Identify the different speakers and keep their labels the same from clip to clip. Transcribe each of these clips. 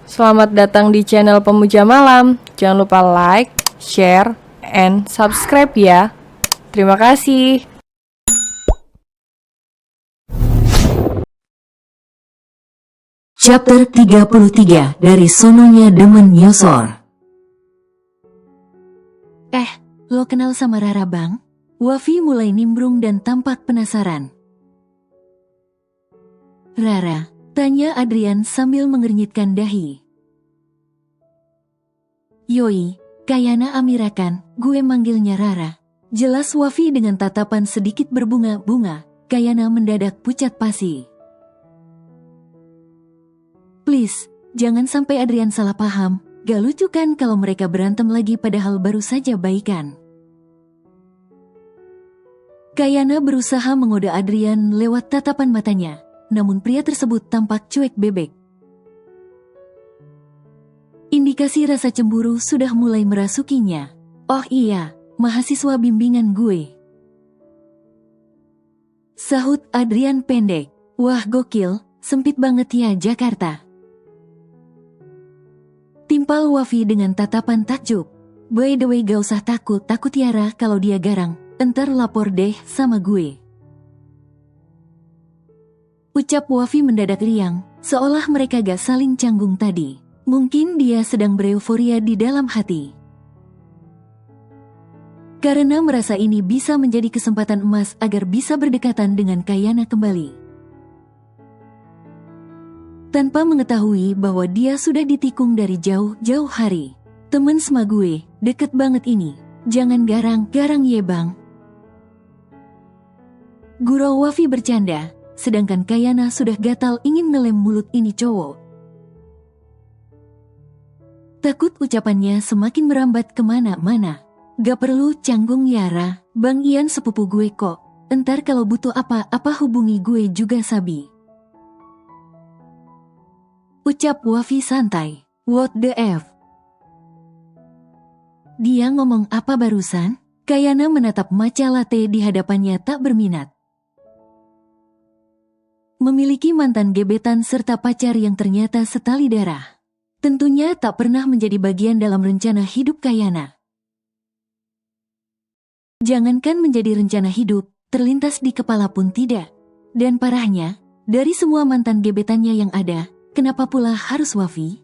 Speaker 1: Selamat datang di channel Pemuja Malam. Jangan lupa like, share, and subscribe ya. Terima kasih.
Speaker 2: Chapter 33 dari Sononya Demen Nyosor. Lo kenal sama Rara bang? Wafi mulai nimbrung dan tampak penasaran. Rara, tanya Adrian sambil mengernyitkan dahi. Yoi, Kayana Amira kan, gue manggilnya Rara. Jelas Wafi dengan tatapan sedikit berbunga-bunga. Kayana mendadak pucat pasi. Please, jangan sampai Adrian salah paham. Gak lucu kan kalau mereka berantem lagi padahal baru saja baikan. Kayana berusaha menggoda Adrian lewat tatapan matanya. Namun pria tersebut tampak cuek bebek. Indikasi rasa cemburu sudah mulai merasukinya. Oh iya, mahasiswa bimbingan gue. Sahut Adrian pendek. Wah gokil, sempit banget ya Jakarta. Timpal Wafi dengan tatapan takjub. By the way gak usah takut Tiara kalau dia garang. Entar lapor deh sama gue. Ucap Wafi mendadak riang, seolah mereka gak saling canggung tadi. Mungkin dia sedang bereuforia di dalam hati. Karena merasa ini bisa menjadi kesempatan emas agar bisa berdekatan dengan Kayana kembali. Tanpa mengetahui bahwa dia sudah ditikung dari jauh-jauh hari. Temen sama gue, deket banget ini. Jangan garang ye bang. Gurau Wafi bercanda, sedangkan Kayana sudah gatal ingin ngelem mulut ini cowok. Takut ucapannya semakin merambat kemana-mana. Gak perlu canggung Yara, Bang Ian sepupu gue kok. Entar kalau butuh apa-apa hubungi gue juga sabi. Ucap Wafi santai. What the F? Dia ngomong apa barusan? Kayana menatap matcha latte di hadapannya tak berminat. Memiliki mantan gebetan serta pacar yang ternyata setali darah. Tentunya tak pernah menjadi bagian dalam rencana hidup Kayana. Jangankan menjadi rencana hidup, terlintas di kepala pun tidak. Dan parahnya, dari semua mantan gebetannya yang ada, kenapa pula harus Wafi?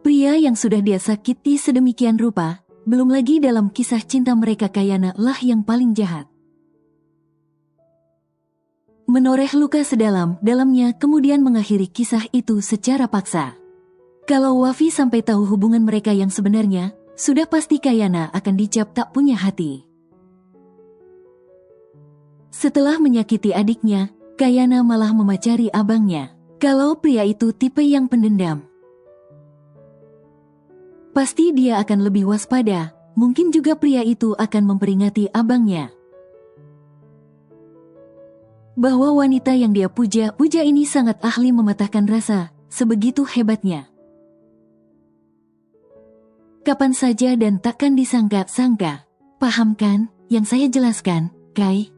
Speaker 2: Pria yang sudah dia sakiti sedemikian rupa, belum lagi dalam kisah cinta mereka Kayana lah yang paling jahat. Menoreh luka sedalam-dalamnya kemudian mengakhiri kisah itu secara paksa. Kalau Wafi sampai tahu hubungan mereka yang sebenarnya, sudah pasti Kayana akan dicap tak punya hati. Setelah menyakiti adiknya, Kayana malah memacari abangnya. Kalau pria itu tipe yang pendendam, pasti dia akan lebih waspada. Mungkin juga pria itu akan memperingati abangnya bahwa wanita yang dia puja ini sangat ahli mematahkan rasa, sebegitu hebatnya. Kapan saja dan takkan disangka-sangka. Paham kan yang saya jelaskan, Kai?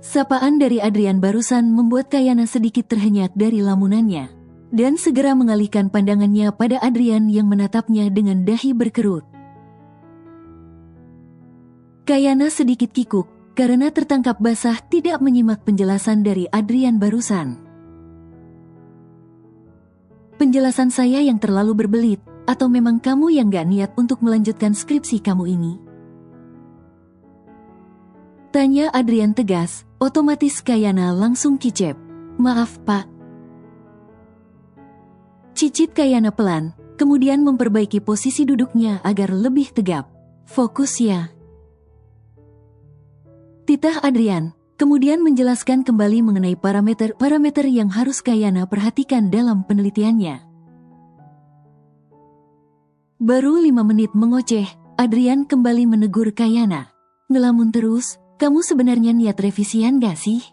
Speaker 2: Sapaan dari Adrian barusan membuat Kayana sedikit terhenyak dari lamunannya, dan segera mengalihkan pandangannya pada Adrian yang menatapnya dengan dahi berkerut. Kayana sedikit kikuk, karena tertangkap basah tidak menyimak penjelasan dari Adrian barusan. Penjelasan saya yang terlalu berbelit, atau memang kamu yang gak niat untuk melanjutkan skripsi kamu ini? Tanya Adrian tegas, otomatis Kayana langsung kicep. Maaf pak. Cicit Kayana pelan, kemudian memperbaiki posisi duduknya agar lebih tegap. Fokus ya. Titah Adrian, kemudian menjelaskan kembali mengenai parameter yang harus Kayana perhatikan dalam penelitiannya. Baru 5 menit mengoceh, Adrian kembali menegur Kayana. Ngelamun terus, kamu sebenarnya niat revisian gak sih?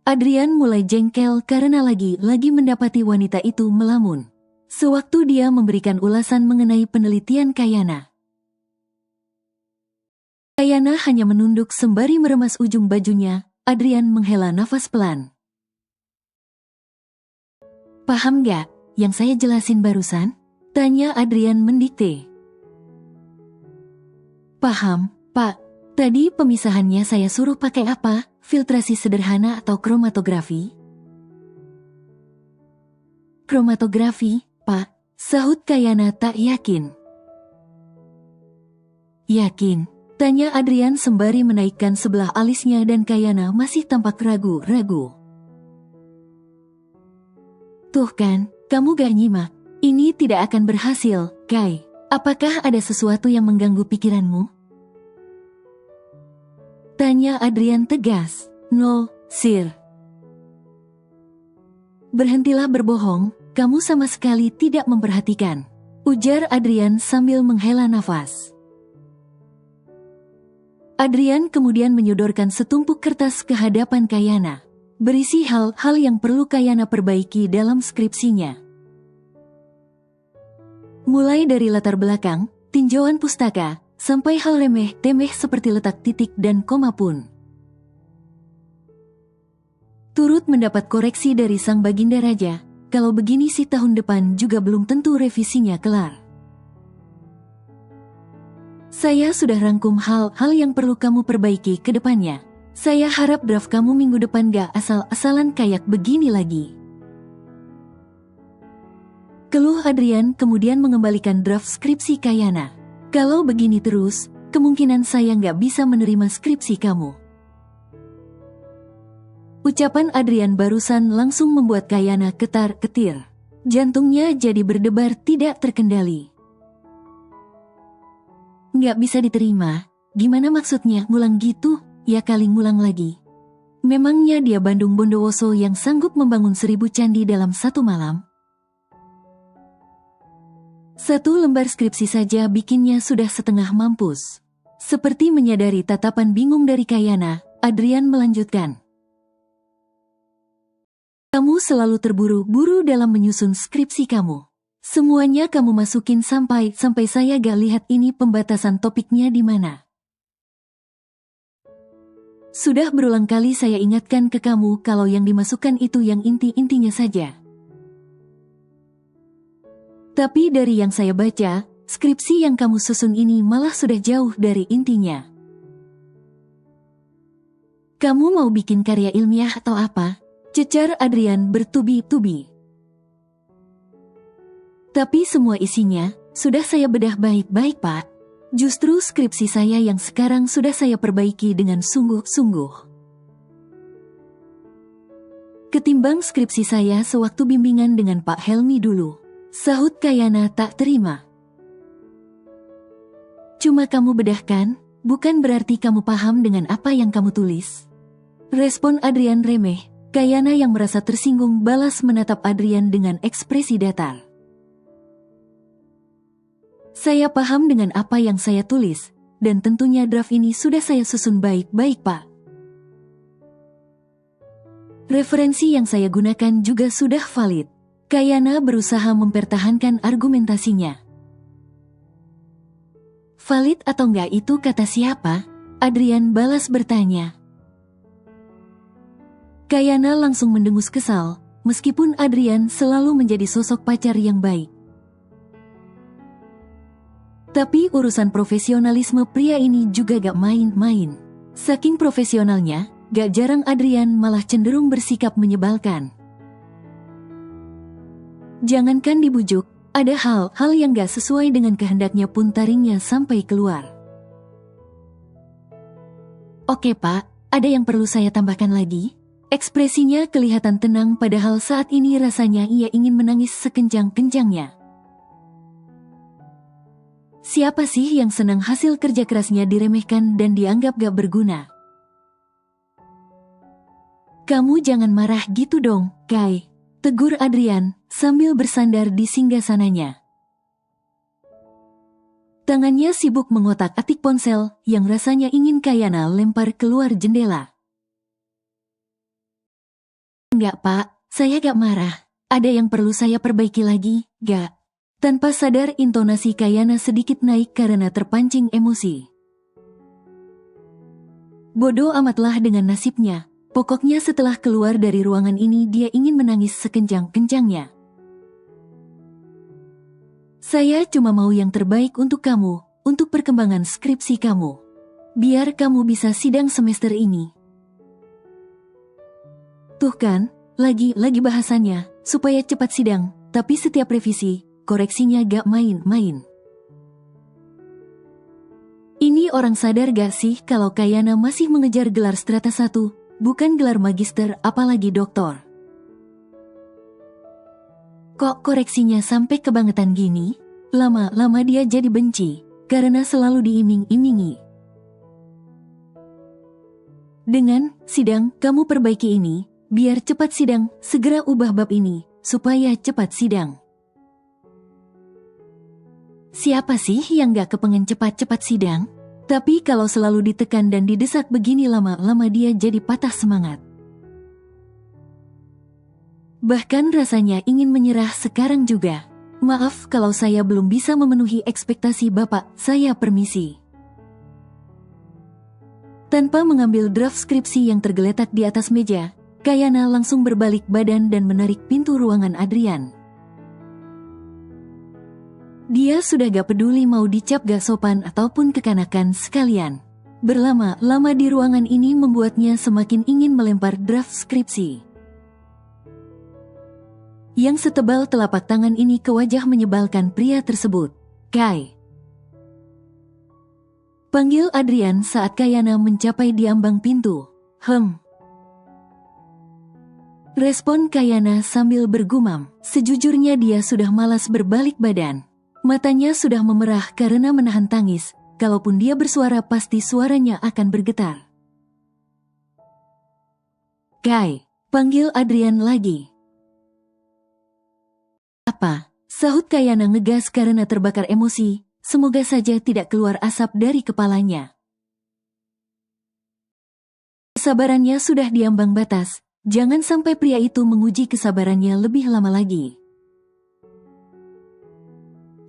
Speaker 2: Adrian mulai jengkel karena lagi mendapati wanita itu melamun. Sewaktu dia memberikan ulasan mengenai penelitian Kayana, Kayana hanya menunduk sembari meremas ujung bajunya, Adrian menghela nafas pelan. Paham gak yang saya jelasin barusan? Tanya Adrian mendikte. Paham, Pak. Tadi pemisahannya saya suruh pakai apa? Filtrasi sederhana atau kromatografi? Kromatografi, Pak. Sahut Kayana tak yakin. Yakin? Tanya Adrian sembari menaikkan sebelah alisnya dan Kayana masih tampak ragu-ragu. Tuh kan, kamu gak nyimak. Ini tidak akan berhasil, Kai. Apakah ada sesuatu yang mengganggu pikiranmu? Tanya Adrian tegas. No, sir. Berhentilah berbohong, kamu sama sekali tidak memperhatikan. Ujar Adrian sambil menghela nafas. Adrian kemudian menyodorkan setumpuk kertas ke hadapan Kayana. Berisi hal-hal yang perlu Kayana perbaiki dalam skripsinya. Mulai dari latar belakang, tinjauan pustaka, sampai hal remeh-temeh seperti letak titik dan koma pun. Turut mendapat koreksi dari sang baginda raja, kalau begini sih tahun depan juga belum tentu revisinya kelar. Saya sudah rangkum hal-hal yang perlu kamu perbaiki ke depannya. Saya harap draft kamu minggu depan gak asal-asalan kayak begini lagi. Keluh Adrian kemudian mengembalikan draft skripsi Kayana. Kalau begini terus, kemungkinan saya nggak bisa menerima skripsi kamu. Ucapan Adrian barusan langsung membuat Kayana ketar-ketir. Jantungnya jadi berdebar tidak terkendali. Nggak bisa diterima, gimana maksudnya ngulang gitu? Ya kali ngulang lagi. Memangnya dia Bandung Bondowoso yang sanggup membangun 1000 candi dalam satu malam? Satu lembar skripsi saja bikinnya sudah setengah mampus. Seperti menyadari tatapan bingung dari Kayana, Adrian melanjutkan. Kamu selalu terburu-buru dalam menyusun skripsi kamu. Semuanya kamu masukin sampai saya gak lihat ini pembatasan topiknya di mana. Sudah berulang kali saya ingatkan ke kamu kalau yang dimasukkan itu yang inti-intinya saja. Tapi dari yang saya baca, skripsi yang kamu susun ini malah sudah jauh dari intinya. Kamu mau bikin karya ilmiah atau apa? Cecar Adrian bertubi-tubi. Tapi semua isinya, sudah saya bedah baik-baik, Pak. Justru skripsi saya yang sekarang sudah saya perbaiki dengan sungguh-sungguh. Ketimbang skripsi saya sewaktu bimbingan dengan Pak Helmi dulu. Sahut Kayana tak terima. Cuma kamu bedahkan, bukan berarti kamu paham dengan apa yang kamu tulis. Respon Adrian remeh. Kayana yang merasa tersinggung balas menatap Adrian dengan ekspresi datar. Saya paham dengan apa yang saya tulis, dan tentunya draft ini sudah saya susun baik-baik, Pak. Referensi yang saya gunakan juga sudah valid. Kayana berusaha mempertahankan argumentasinya. Valid atau enggak itu kata siapa? Adrian balas bertanya. Kayana langsung mendengus kesal, meskipun Adrian selalu menjadi sosok pacar yang baik. Tapi urusan profesionalisme pria ini juga gak main-main. Saking profesionalnya, gak jarang Adrian malah cenderung bersikap menyebalkan. Jangankan dibujuk, ada hal-hal yang gak sesuai dengan kehendaknya pun taringnya sampai keluar. Oke Pak, ada yang perlu saya tambahkan lagi? Ekspresinya kelihatan tenang padahal saat ini rasanya ia ingin menangis sekencang-kencangnya. Siapa sih yang senang hasil kerja kerasnya diremehkan dan dianggap gak berguna? Kamu jangan marah gitu dong, Kai. Tegur Adrian, sambil bersandar di singgasananya. Tangannya sibuk mengotak-atik ponsel, yang rasanya ingin Kayana lempar keluar jendela. Enggak Pak, saya gak marah. Ada yang perlu saya perbaiki lagi, gak? Tanpa sadar intonasi Kayana sedikit naik karena terpancing emosi. Bodoh amatlah dengan nasibnya, Pokoknya setelah keluar dari ruangan ini dia ingin menangis sekencang-kencangnya. Saya cuma mau yang terbaik untuk kamu, untuk perkembangan skripsi kamu. Biar kamu bisa sidang semester ini. Tuh kan, lagi bahasannya, supaya cepat sidang, tapi setiap revisi, koreksinya gak main-main. Ini orang sadar gak sih kalau Kayana masih mengejar gelar strata 1, bukan gelar magister apalagi doktor. Kok koreksinya sampai kebangetan gini? Lama-lama dia jadi benci, karena selalu diiming-imingi. Dengan sidang, kamu perbaiki ini, biar cepat sidang, segera ubah bab ini, supaya cepat sidang. Siapa sih yang gak kepengen cepat-cepat sidang? Tapi kalau selalu ditekan dan didesak begini lama-lama dia jadi patah semangat. Bahkan rasanya ingin menyerah sekarang juga. Maaf kalau saya belum bisa memenuhi ekspektasi Bapak, saya permisi. Tanpa mengambil draft skripsi yang tergeletak di atas meja, Kayana langsung berbalik badan dan menarik pintu ruangan Adrian. Dia sudah gak peduli mau dicap gak sopan ataupun kekanakan sekalian. Berlama-lama di ruangan ini membuatnya semakin ingin melempar draft skripsi. Yang setebal telapak tangan ini ke wajah menyebalkan pria tersebut. Kai. Panggil Adrian saat Kayana mencapai di ambang pintu. Respon Kayana sambil bergumam. Sejujurnya dia sudah malas berbalik badan. Matanya sudah memerah karena menahan tangis. Kalaupun dia bersuara pasti suaranya akan bergetar. Kai, panggil Adrian lagi. Apa? Sahut Kayana ngegas karena terbakar emosi. Semoga saja tidak keluar asap dari kepalanya. Kesabarannya sudah diambang batas. Jangan sampai pria itu menguji kesabarannya lebih lama lagi.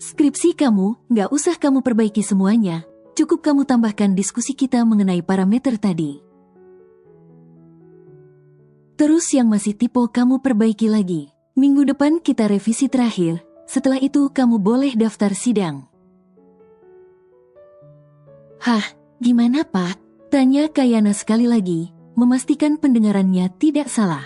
Speaker 2: Skripsi kamu, gak usah kamu perbaiki semuanya. Cukup kamu tambahkan diskusi kita mengenai parameter tadi. Terus yang masih tipe kamu perbaiki lagi. Minggu depan kita revisi terakhir. Setelah itu kamu boleh daftar sidang. Hah, gimana Pak? Tanya Kayana sekali lagi, memastikan pendengarannya tidak salah.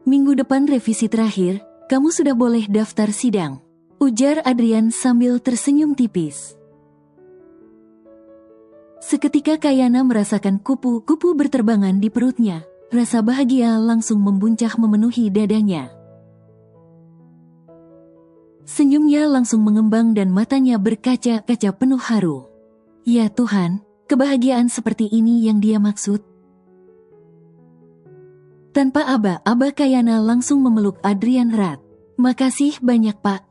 Speaker 2: Minggu depan revisi terakhir, kamu sudah boleh daftar sidang. Ujar Adrian sambil tersenyum tipis. Seketika Kayana merasakan kupu-kupu berterbangan di perutnya. Rasa bahagia langsung membuncah memenuhi dadanya. Senyumnya langsung mengembang dan matanya berkaca-kaca penuh haru. Ya Tuhan, kebahagiaan seperti ini yang dia maksud. Tanpa aba-aba Kayana langsung memeluk Adrian erat. Makasih banyak Pak.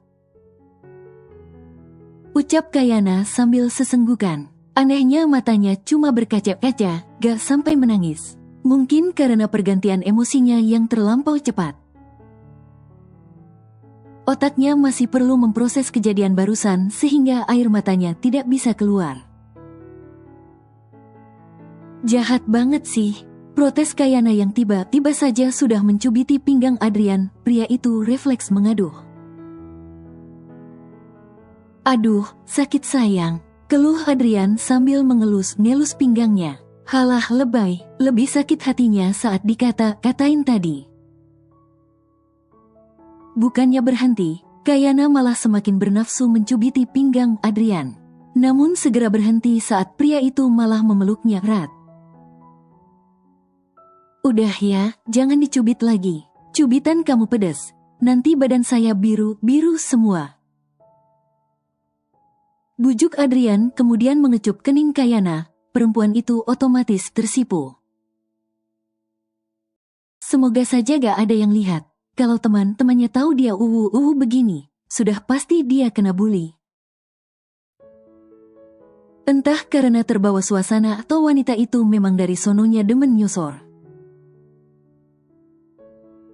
Speaker 2: Ucap Kayana sambil sesenggukan. Anehnya matanya cuma berkaca-kaca, gak sampai menangis. Mungkin karena pergantian emosinya yang terlampau cepat. Otaknya masih perlu memproses kejadian barusan sehingga air matanya tidak bisa keluar. Jahat banget sih, protes Kayana yang tiba-tiba saja sudah mencubiti pinggang Adrian. Pria itu refleks mengaduh. Aduh, sakit sayang, keluh Adrian sambil mengelus-ngelus pinggangnya. Halah lebay, lebih sakit hatinya saat dikata-katain tadi. Bukannya berhenti, Kayana malah semakin bernafsu mencubiti pinggang Adrian. Namun segera berhenti saat pria itu malah memeluknya erat. Udah ya, jangan dicubit lagi. Cubitan kamu pedas. Nanti badan saya biru-biru semua. Bujuk Adrian kemudian mengecup kening Kayana. Perempuan itu otomatis tersipu. Semoga saja gak ada yang lihat. Kalau teman-temannya tahu dia begini, sudah pasti dia kena bully. Entah karena terbawa suasana atau wanita itu memang dari sononya demen nyosor.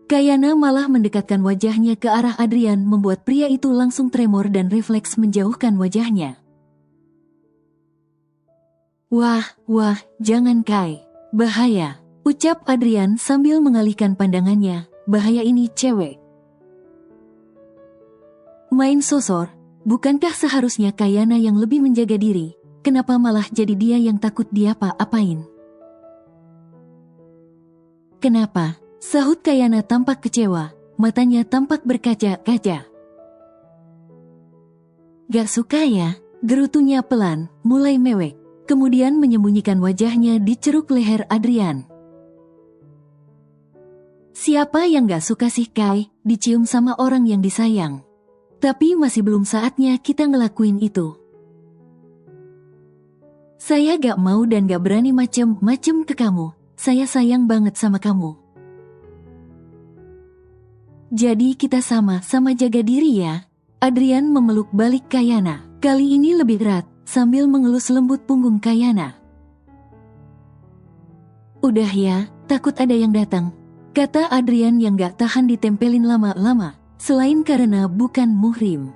Speaker 2: Kayana malah mendekatkan wajahnya ke arah Adrian membuat pria itu langsung tremor dan refleks menjauhkan wajahnya. Wah, jangan Kai. Bahaya, ucap Adrian sambil mengalihkan pandangannya. Bahaya ini cewek. Main sosor, bukankah seharusnya Kayana yang lebih menjaga diri? Kenapa malah jadi dia yang takut diapa-apain? Kenapa? Sahut Kayana tampak kecewa, matanya tampak berkaca-kaca. Gak suka ya? Gerutunya pelan, mulai mewek, kemudian menyembunyikan wajahnya di ceruk leher Adrian. Siapa yang gak suka sih Kai, dicium sama orang yang disayang? Tapi masih belum saatnya kita ngelakuin itu. Saya gak mau dan gak berani macem-macem ke kamu. Saya sayang banget sama kamu. Jadi kita sama-sama jaga diri ya. Adrian memeluk balik Kayana. Kali ini lebih erat, sambil mengelus lembut punggung Kayana. Udah ya, takut ada yang datang, kata Adrian yang gak tahan ditempelin lama-lama, selain karena bukan muhrim.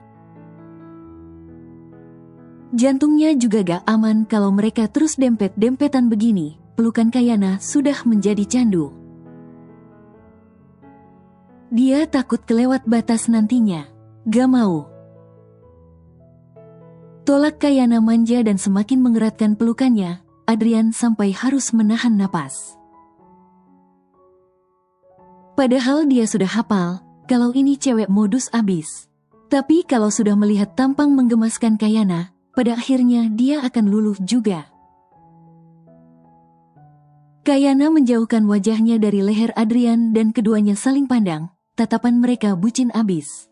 Speaker 2: Jantungnya juga gak aman kalau mereka terus dempet-dempetan begini, pelukan Kayana sudah menjadi candu. Dia takut kelewat batas nantinya, gak mau. Tolak Kayana manja dan semakin mengeratkan pelukannya, Adrian sampai harus menahan napas. Padahal dia sudah hafal, kalau ini cewek modus abis. Tapi kalau sudah melihat tampang menggemaskan Kayana, pada akhirnya dia akan luluh juga. Kayana menjauhkan wajahnya dari leher Adrian dan keduanya saling pandang, tatapan mereka bucin abis.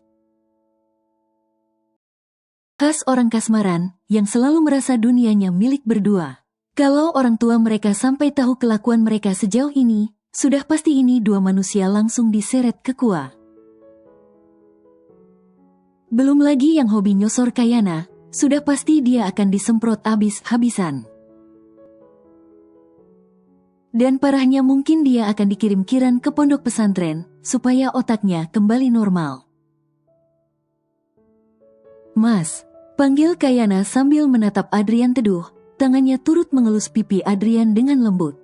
Speaker 2: Khas orang kasmaran, yang selalu merasa dunianya milik berdua. Kalau orang tua mereka sampai tahu kelakuan mereka sejauh ini, sudah pasti ini dua manusia langsung diseret ke gua. Belum lagi yang hobi nyosor Kayana, sudah pasti dia akan disemprot habis-habisan. Dan parahnya mungkin dia akan dikirim Kiran ke pondok pesantren, supaya otaknya kembali normal. Mas, panggil Kayana sambil menatap Adrian teduh, tangannya turut mengelus pipi Adrian dengan lembut.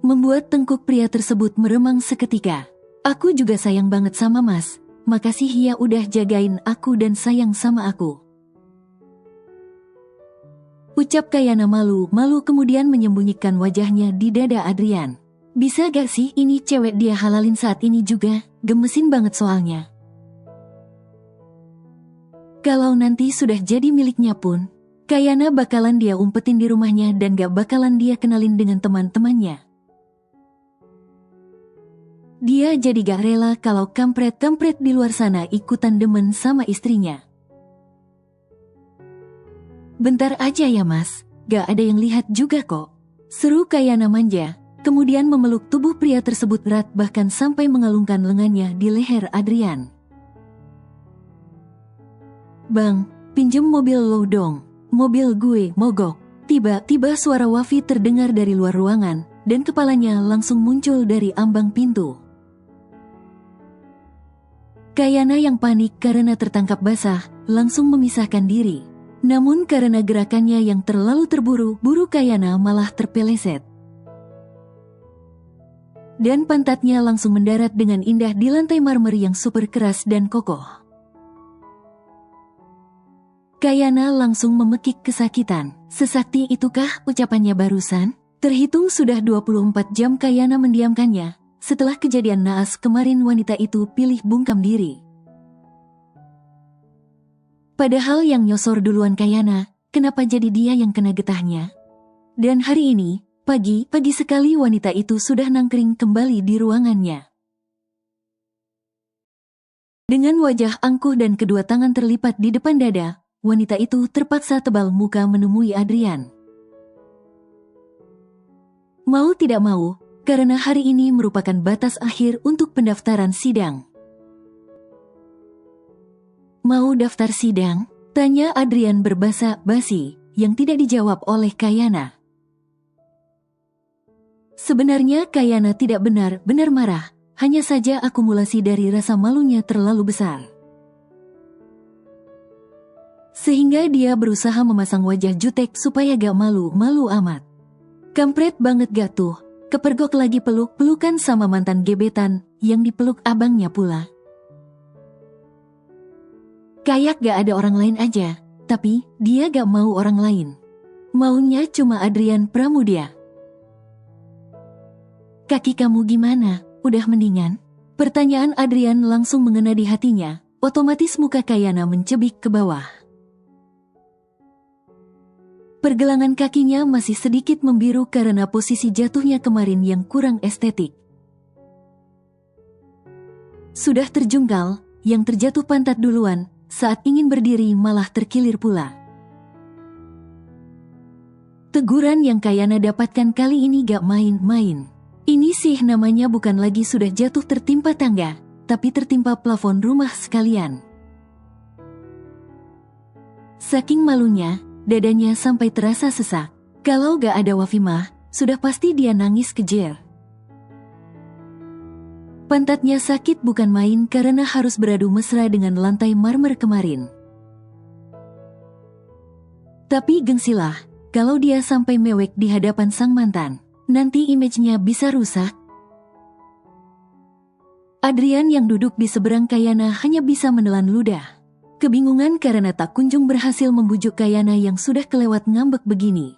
Speaker 2: Membuat tengkuk pria tersebut meremang seketika. Aku juga sayang banget sama Mas, makasih ya udah jagain aku dan sayang sama aku. Ucap Kayana malu-malu kemudian menyembunyikan wajahnya di dada Adrian. Bisa gak sih ini cewek dia halalin saat ini juga, gemesin banget soalnya. Kalau nanti sudah jadi miliknya pun, Kayana bakalan dia umpetin di rumahnya dan gak bakalan dia kenalin dengan teman-temannya. Dia jadi gak rela kalau kampret-kampret di luar sana ikutan demen sama istrinya. Bentar aja ya Mas, gak ada yang lihat juga kok. Seru Kayana manja, kemudian memeluk tubuh pria tersebut erat bahkan sampai mengalungkan lengannya di leher Adrian. Bang, pinjem mobil lo dong, mobil gue mogok. Tiba-tiba suara Wafi terdengar dari luar ruangan, dan kepalanya langsung muncul dari ambang pintu. Kayana yang panik karena tertangkap basah, langsung memisahkan diri. Namun karena gerakannya yang terlalu terburu-buru Kayana malah terpeleset. Dan pantatnya langsung mendarat dengan indah di lantai marmer yang super keras dan kokoh. Kayana langsung memekik kesakitan. Sesakti itukah ucapannya barusan? Terhitung sudah 24 jam Kayana mendiamkannya. Setelah kejadian naas kemarin wanita itu pilih bungkam diri. Padahal yang nyosor duluan Kayana, kenapa jadi dia yang kena getahnya? Dan hari ini, pagi sekali wanita itu sudah nangkring kembali di ruangannya. Dengan wajah angkuh dan kedua tangan terlipat di depan dada, wanita itu terpaksa tebal muka menemui Adrian. Mau tidak mau, karena hari ini merupakan batas akhir untuk pendaftaran sidang. Mau daftar sidang? Tanya Adrian berbasa basi, yang tidak dijawab oleh Kayana. Sebenarnya Kayana tidak benar-benar marah, hanya saja akumulasi dari rasa malunya terlalu besar. Sehingga dia berusaha memasang wajah jutek supaya gak malu-malu amat. Kampret banget gak tuh, kepergok lagi peluk-pelukan sama mantan gebetan yang dipeluk abangnya pula. Kayak gak ada orang lain aja, tapi dia gak mau orang lain. Maunya cuma Adrian Pramudia. Kaki kamu gimana? Udah mendingan? Pertanyaan Adrian langsung mengena di hatinya, otomatis muka Kayana mencebik ke bawah. Pergelangan kakinya masih sedikit membiru karena posisi jatuhnya kemarin yang kurang estetik. Sudah terjungkal, yang terjatuh pantat duluan, saat ingin berdiri malah terkilir pula. Teguran yang Kayana dapatkan kali ini gak main-main. Ini sih namanya bukan lagi sudah jatuh tertimpa tangga, tapi tertimpa plafon rumah sekalian. Saking malunya, dadanya sampai terasa sesak. Kalau gak ada Wafi mah, sudah pasti dia nangis kejer. Pantatnya sakit bukan main karena harus beradu mesra dengan lantai marmer kemarin. Tapi gengsilah, kalau dia sampai mewek di hadapan sang mantan, nanti image-nya bisa rusak. Adrian yang duduk di seberang Kayana hanya bisa menelan ludah. Kebingungan karena tak kunjung berhasil membujuk Kayana yang sudah kelewat ngambek begini.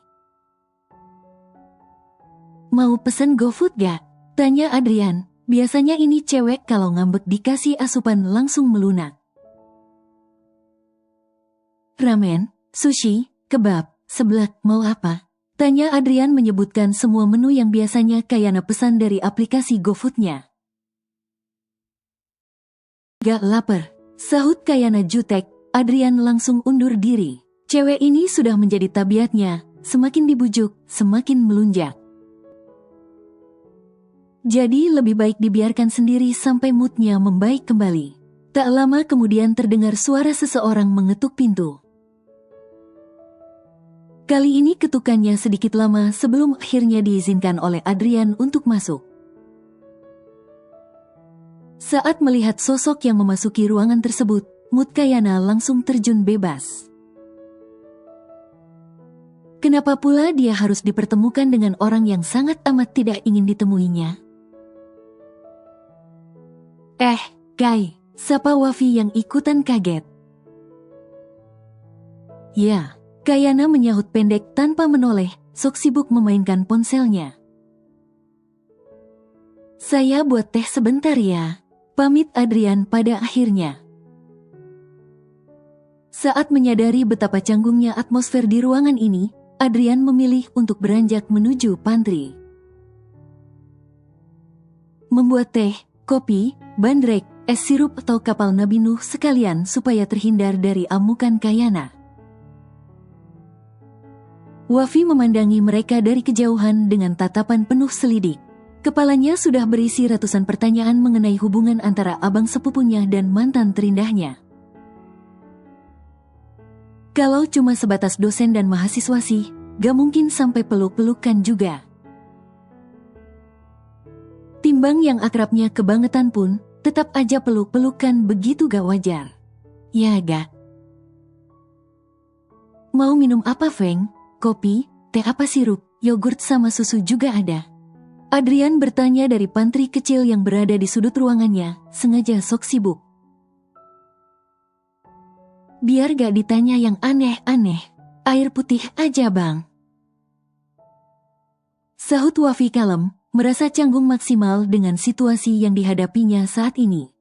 Speaker 2: Mau pesen GoFood gak? Tanya Adrian. Biasanya ini cewek kalau ngambek dikasih asupan langsung melunak. Ramen, sushi, kebab, seblak, mau apa? Tanya Adrian menyebutkan semua menu yang biasanya Kayana pesan dari aplikasi GoFood-nya. Gak lapar, sahut Kayana jutek. Adrian langsung undur diri. Cewek ini sudah menjadi tabiatnya, semakin dibujuk, semakin melunjak. Jadi lebih baik dibiarkan sendiri sampai moodnya membaik kembali. Tak lama kemudian terdengar suara seseorang mengetuk pintu. Kali ini ketukannya sedikit lama sebelum akhirnya diizinkan oleh Adrian untuk masuk. Saat melihat sosok yang memasuki ruangan tersebut, mood Kayana langsung terjun bebas. Kenapa pula dia harus dipertemukan dengan orang yang sangat amat tidak ingin ditemuinya? Kai, sapa Wafi yang ikutan kaget. Ya, Kayana menyahut pendek tanpa menoleh, sok sibuk memainkan ponselnya. Saya buat teh sebentar ya, pamit Adrian pada akhirnya. Saat menyadari betapa canggungnya atmosfer di ruangan ini, Adrian memilih untuk beranjak menuju pantry. Membuat teh, kopi, bandrek, es sirup atau kapal Nabi Nuh sekalian supaya terhindar dari amukan Kayana. Wafi memandangi mereka dari kejauhan dengan tatapan penuh selidik. Kepalanya sudah berisi ratusan pertanyaan mengenai hubungan antara abang sepupunya dan mantan terindahnya. Kalau cuma sebatas dosen dan mahasiswa sih, gak mungkin sampai peluk-pelukan juga. Timbang yang akrabnya kebangetan pun, tetap aja peluk-pelukan begitu gak wajar. Ya gak? Mau minum apa Feng? Kopi, teh apa sirup, yogurt sama susu juga ada. Adrian bertanya dari pantry kecil yang berada di sudut ruangannya, sengaja sok sibuk. Biar gak ditanya yang aneh-aneh, air putih aja bang. Sahut Wafi kalem, merasa canggung maksimal dengan situasi yang dihadapinya saat ini.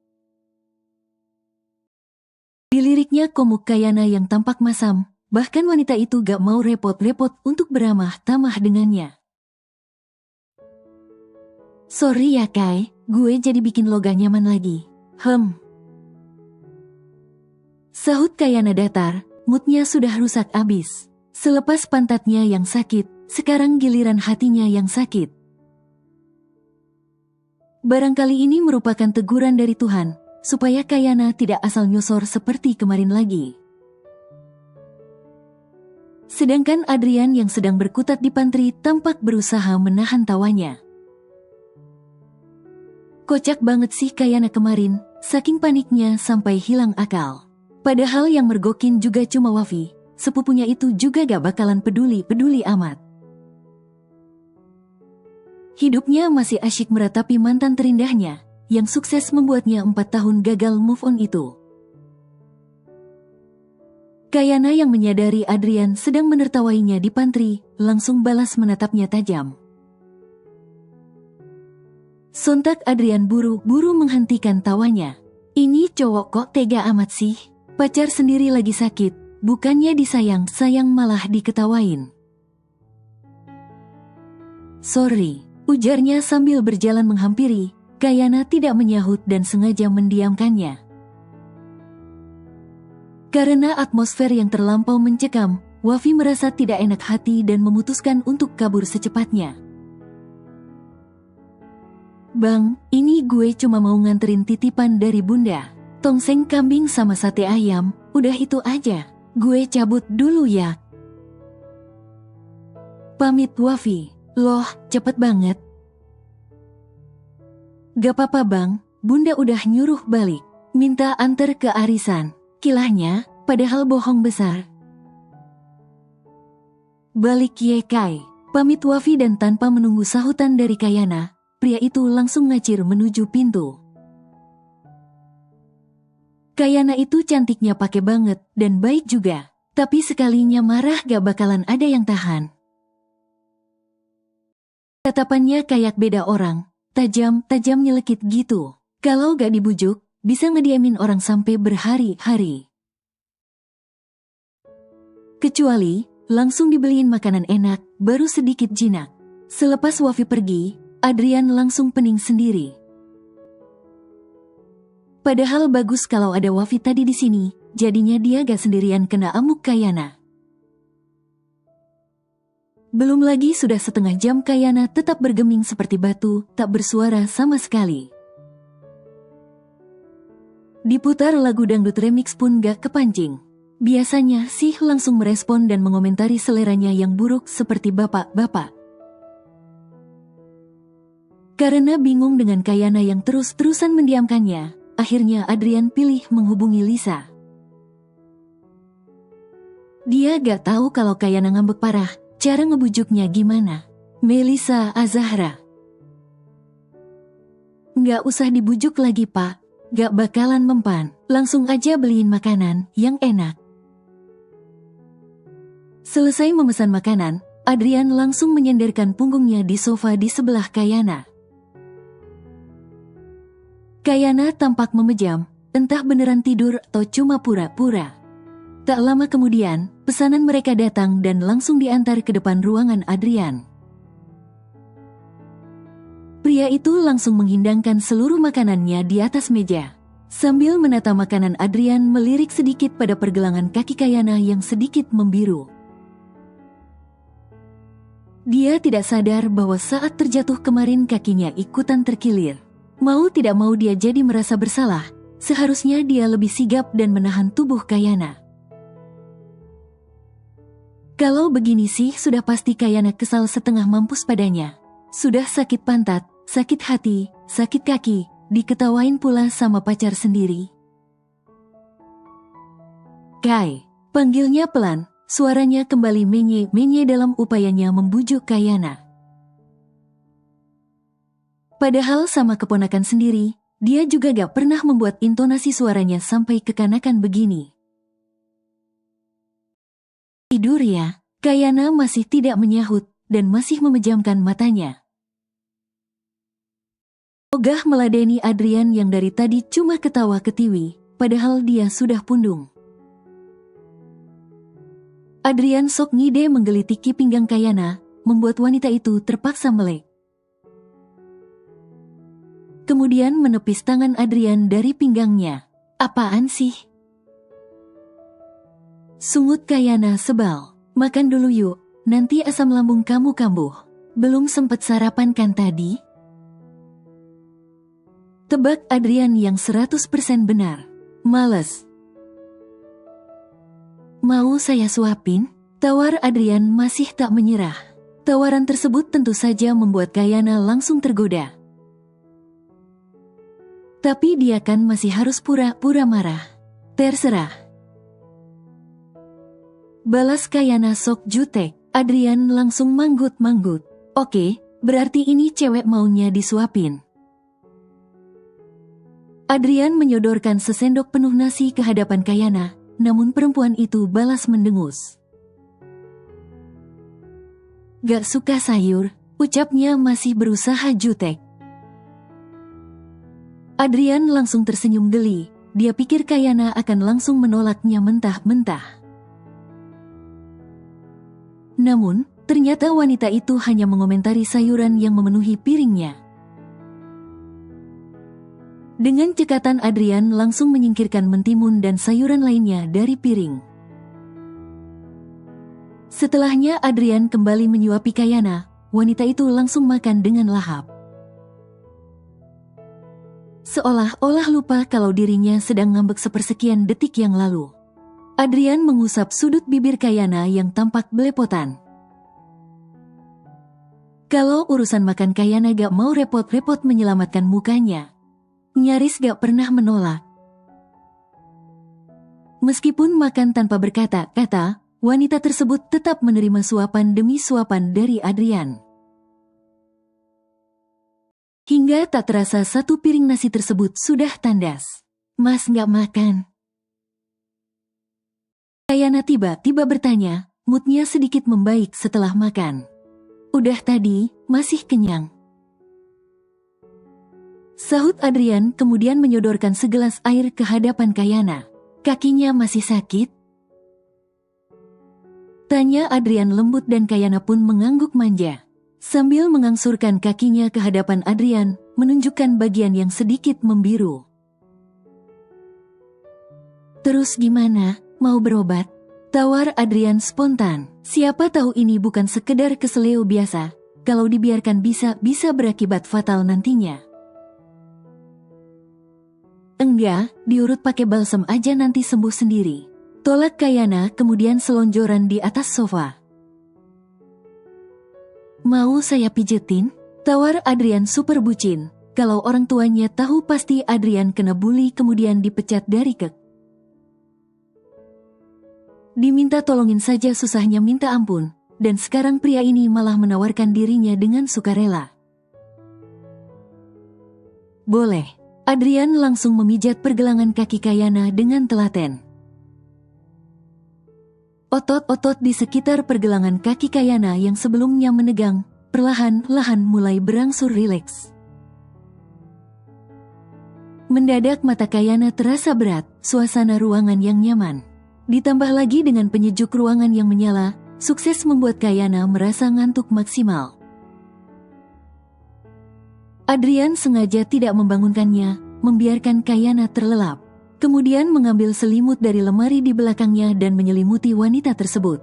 Speaker 2: Diliriknya komuk Kayana yang tampak masam, bahkan wanita itu gak mau repot-repot untuk beramah tamah dengannya. Sorry ya Kai, gue jadi bikin lo gak nyaman lagi. Sahut Kayana datar, moodnya sudah rusak abis. Selepas pantatnya yang sakit, sekarang giliran hatinya yang sakit. Barangkali ini merupakan teguran dari Tuhan, supaya Kayana tidak asal nyosor seperti kemarin lagi. Sedangkan Adrian yang sedang berkutat di pantry tampak berusaha menahan tawanya. Kocak banget sih Kayana kemarin, saking paniknya sampai hilang akal. Padahal yang mergokin juga cuma Wafi, sepupunya itu juga gak bakalan peduli-peduli amat. Hidupnya masih asyik meratapi mantan terindahnya, yang sukses membuatnya 4 tahun gagal move on itu. Kayana yang menyadari Adrian sedang menertawainya di pantry, langsung balas menatapnya tajam. Sontak Adrian buru-buru menghentikan tawanya. Ini cowok kok tega amat sih? Pacar sendiri lagi sakit, bukannya disayang-sayang malah diketawain. Sorry, ujarnya sambil berjalan menghampiri. Kayana tidak menyahut dan sengaja mendiamkannya. Karena atmosfer yang terlampau mencekam, Wafi merasa tidak enak hati dan memutuskan untuk kabur secepatnya. Bang, ini gue cuma mau nganterin titipan dari bunda. Tongseng kambing sama sate ayam, udah itu aja. Gue cabut dulu ya. Pamit Wafi. Loh, cepet banget. Gak apa-apa bang, bunda udah nyuruh balik. Minta antar ke arisan. Kilahnya, padahal bohong besar. Balik ye Kai. Pamit Wafi dan tanpa menunggu sahutan dari Kayana, pria itu langsung ngacir menuju pintu. Kayana itu cantiknya pakai banget dan baik juga. Tapi sekalinya marah gak bakalan ada yang tahan. Tatapannya kayak beda orang, tajam nyelekit gitu. Kalau gak dibujuk, bisa ngediamin orang sampai berhari-hari. Kecuali, langsung dibeliin makanan enak, baru sedikit jinak. Selepas Wafi pergi, Adrian langsung pening sendiri. Padahal bagus kalau ada Wafi tadi di sini, jadinya dia gak sendirian kena amuk Kayana. Belum lagi sudah setengah jam Kayana tetap bergeming seperti batu, tak bersuara sama sekali. Diputar lagu dangdut remix pun gak kepancing. Biasanya sih langsung merespon dan mengomentari seleranya yang buruk seperti bapak-bapak. Karena bingung dengan Kayana yang terus-terusan mendiamkannya, akhirnya Adrian pilih menghubungi Lisa. Dia gak tahu kalau Kayana ngambek parah, cara ngebujuknya gimana. Melisa Azahra. Gak usah dibujuk lagi pak, gak bakalan mempan, langsung aja beliin makanan yang enak. Selesai memesan makanan, Adrian langsung menyenderkan punggungnya di sofa di sebelah Kayana. Kayana tampak memejam, entah beneran tidur atau cuma pura-pura. Tak lama kemudian, pesanan mereka datang dan langsung diantar ke depan ruangan Adrian. Pria itu langsung menghidangkan seluruh makanannya di atas meja. Sambil menata makanan, Adrian melirik sedikit pada pergelangan kaki Kayana yang sedikit membiru. Dia tidak sadar bahwa saat terjatuh kemarin kakinya ikutan terkilir. Mau tidak mau dia jadi merasa bersalah, seharusnya dia lebih sigap dan menahan tubuh Kayana. Kalau begini sih sudah pasti Kayana kesal setengah mampus padanya. Sudah sakit pantat, sakit hati, sakit kaki, diketawain pula sama pacar sendiri. Kai, panggilnya pelan, suaranya kembali menye-menye dalam upayanya membujuk Kayana. Padahal sama keponakan sendiri, dia juga gak pernah membuat intonasi suaranya sampai kekanakan begini. Tidur ya, Kayana masih tidak menyahut dan masih memejamkan matanya. Ogah meladeni Adrian yang dari tadi cuma ketawa ketiwi, padahal dia sudah pundung. Adrian sok ngide menggelitiki pinggang Kayana, membuat wanita itu terpaksa melek. Kemudian menepis tangan Adrian dari pinggangnya. Apaan sih? Sungut Kayana sebal. Makan dulu yuk, nanti asam lambung kamu kambuh. Belum sempat sarapan kan tadi? Tebak Adrian yang 100% benar. Males. Mau saya suapin? Tawar Adrian masih tak menyerah. Tawaran tersebut tentu saja membuat Kayana langsung tergoda. Tapi dia kan masih harus pura-pura marah. Terserah. Balas Kayana sok jutek, Adrian langsung manggut-manggut. Oke, berarti ini cewek maunya disuapin. Adrian menyodorkan sesendok penuh nasi ke hadapan Kayana, namun perempuan itu balas mendengus. Gak suka sayur, ucapnya masih berusaha jutek. Adrian langsung tersenyum geli, dia pikir Kayana akan langsung menolaknya mentah-mentah. Namun, ternyata wanita itu hanya mengomentari sayuran yang memenuhi piringnya. Dengan cekatan Adrian langsung menyingkirkan mentimun dan sayuran lainnya dari piring. Setelahnya Adrian kembali menyuapi Kayana, wanita itu langsung makan dengan lahap. Seolah-olah lupa kalau dirinya sedang ngambek sepersekian detik yang lalu. Adrian mengusap sudut bibir Kayana yang tampak belepotan. Kalau urusan makan Kayana gak mau repot-repot menyelamatkan mukanya. Nyaris gak pernah menolak. Meskipun makan tanpa berkata-kata, wanita tersebut tetap menerima suapan demi suapan dari Adrian. Hingga tak terasa satu piring nasi tersebut sudah tandas. Mas gak makan? Kayana tiba-tiba bertanya, moodnya sedikit membaik setelah makan. Udah tadi, masih kenyang. Sahut Adrian kemudian menyodorkan segelas air ke hadapan Kayana. Kakinya masih sakit? Tanya Adrian lembut dan Kayana pun mengangguk manja. Sambil mengangsurkan kakinya ke hadapan Adrian, menunjukkan bagian yang sedikit membiru. Terus gimana, mau berobat? Tawar Adrian spontan. Siapa tahu ini bukan sekedar keseleo biasa, kalau dibiarkan bisa berakibat fatal nantinya. Enggak, diurut pakai balsam aja nanti sembuh sendiri. Tolak Kayana kemudian selonjoran di atas sofa. Mau saya pijetin? Tawar Adrian super bucin. Kalau orang tuanya tahu pasti Adrian kena bully kemudian dipecat dari kek. Diminta tolongin saja susahnya minta ampun. Dan sekarang pria ini malah menawarkan dirinya dengan sukarela. Boleh. Adrian langsung memijat pergelangan kaki Kayana dengan telaten. Otot-otot di sekitar pergelangan kaki Kayana yang sebelumnya menegang, perlahan-lahan mulai berangsur rileks. Mendadak mata Kayana terasa berat, suasana ruangan yang nyaman. Ditambah lagi dengan penyejuk ruangan yang menyala, sukses membuat Kayana merasa ngantuk maksimal. Adrian sengaja tidak membangunkannya, membiarkan Kayana terlelap. Kemudian mengambil selimut dari lemari di belakangnya dan menyelimuti wanita tersebut.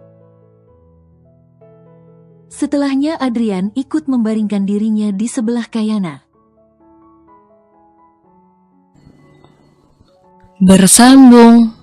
Speaker 2: Setelahnya Adrian ikut membaringkan dirinya di sebelah Kayana.
Speaker 1: Bersambung.